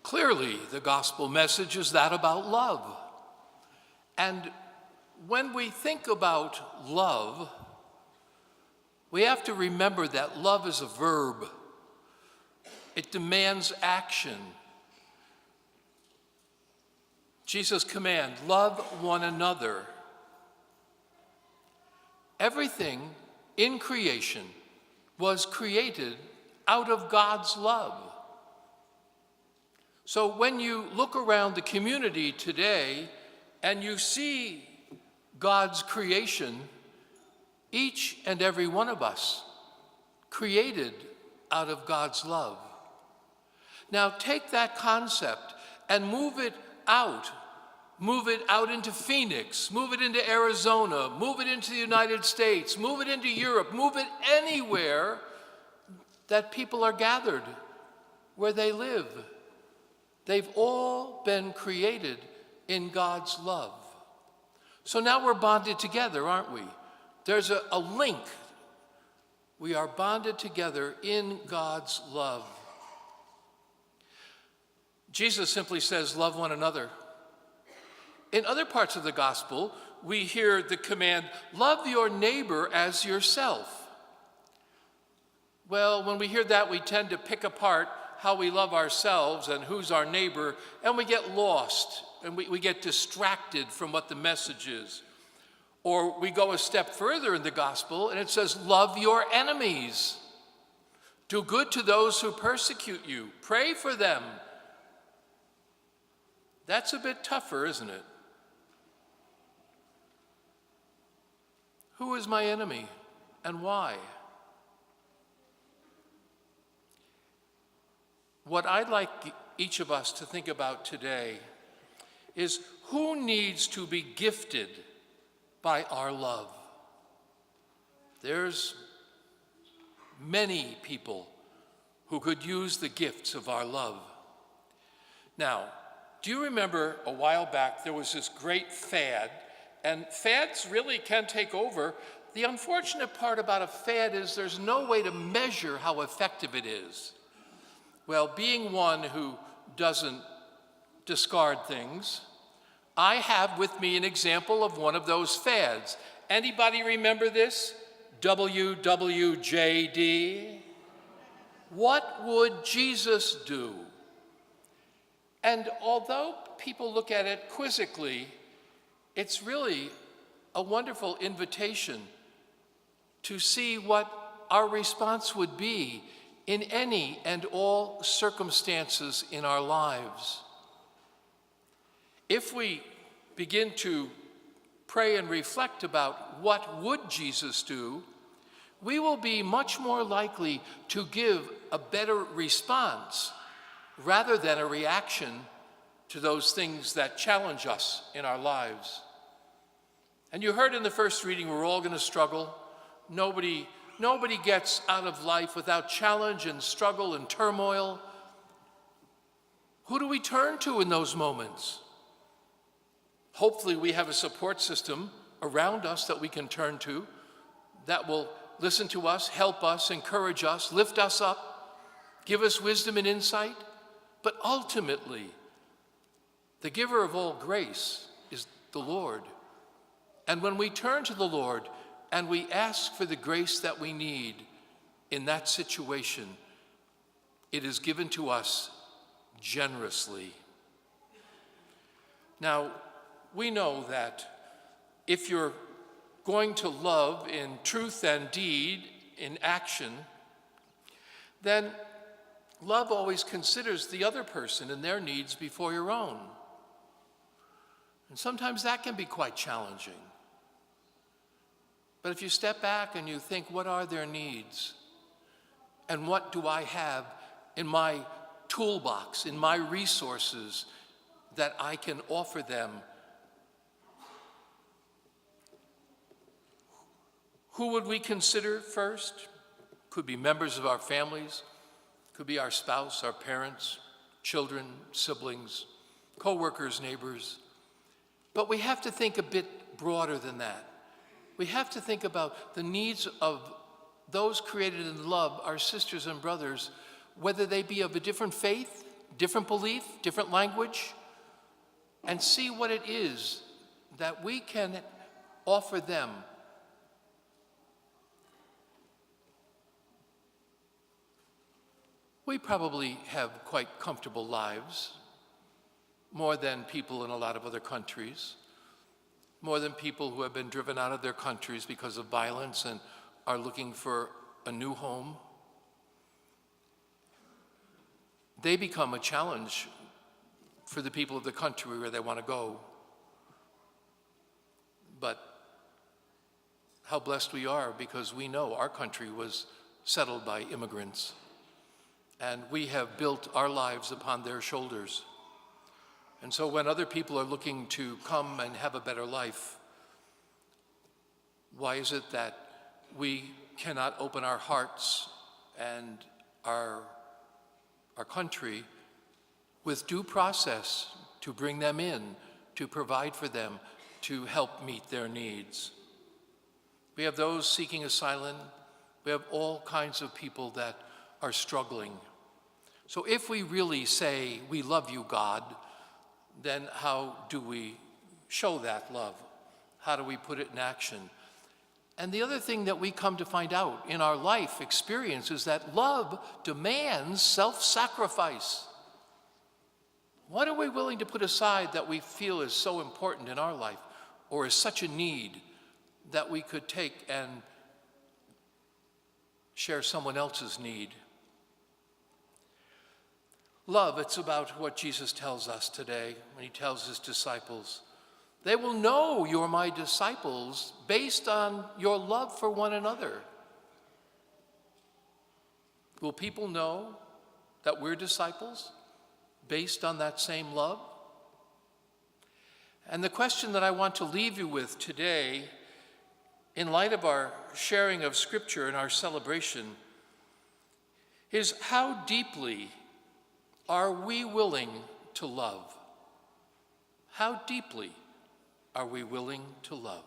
Clearly, the gospel message is that about love. And when we think about love, we have to remember that love is a verb. It demands action. Jesus' command, love one another. Everything in creation was created out of God's love. So when you look around the community today and you see God's creation, each and every one of us created out of God's love. Now take that concept and move it out. Move it out into Phoenix, move it into Arizona, move it into the United States, move it into Europe, move it anywhere that people are gathered, where they live. They've all been created in God's love. So now we're bonded together, aren't we? There's a link. We are bonded together in God's love. Jesus simply says, love one another. In other parts of the gospel, we hear the command, love your neighbor as yourself. Well, when we hear that, we tend to pick apart how we love ourselves and who's our neighbor, and we get lost, and we get distracted from what the message is. Or we go a step further in the gospel, and it says, love your enemies. Do good to those who persecute you. Pray for them. That's a bit tougher, isn't it? Who is my enemy and why? What I'd like each of us to think about today is who needs to be gifted by our love. There's many people who could use the gifts of our love. Now, do you remember a while back there was this great fad, and fads really can take over. The unfortunate part about a fad is there's no way to measure how effective it is. Well, being one who doesn't discard things, I have with me an example of one of those fads. Anybody remember this? WWJD? What would Jesus do? And although people look at it quizzically, it's really a wonderful invitation to see what our response would be in any and all circumstances in our lives. If we begin to pray and reflect about what would Jesus do, we will be much more likely to give a better response rather than a reaction to those things that challenge us in our lives. And you heard in the first reading, we're all going to struggle. Nobody gets out of life without challenge and struggle and turmoil. Who do we turn to in those moments? Hopefully we have a support system around us that we can turn to that will listen to us, help us, encourage us, lift us up, give us wisdom and insight. But ultimately, the giver of all grace is the Lord. And when we turn to the Lord and we ask for the grace that we need in that situation, it is given to us generously. Now, we know that if you're going to love in truth and deed, in action, then love always considers the other person and their needs before your own. And sometimes that can be quite challenging. But if you step back and you think, what are their needs? And what do I have in my toolbox, in my resources that I can offer them? Who would we consider first? Could be members of our families, could be our spouse, our parents, children, siblings, co-workers, neighbors. But we have to think a bit broader than that. We have to think about the needs of those created in love, our sisters and brothers, whether they be of a different faith, different belief, different language, and see what it is that we can offer them. We probably have quite comfortable lives, more than people in a lot of other countries, more than people who have been driven out of their countries because of violence and are looking for a new home. They become a challenge for the people of the country where they want to go. But how blessed we are, because we know our country was settled by immigrants, and we have built our lives upon their shoulders. And so when other people are looking to come and have a better life, why is it that we cannot open our hearts and our country with due process to bring them in, to provide for them, to help meet their needs? We have those seeking asylum. We have all kinds of people that are struggling. So if we really say, we love you, God, then how do we show that love? How do we put it in action? And the other thing that we come to find out in our life experience is that love demands self-sacrifice. What are we willing to put aside that we feel is so important in our life, or is such a need that we could take and share someone else's need? Love, it's about what Jesus tells us today when he tells his disciples, they will know you're my disciples based on your love for one another. Will people know that we're disciples based on that same love? And the question that I want to leave you with today, in light of our sharing of Scripture and our celebration, is how deeply are we willing to love? How deeply are we willing to love?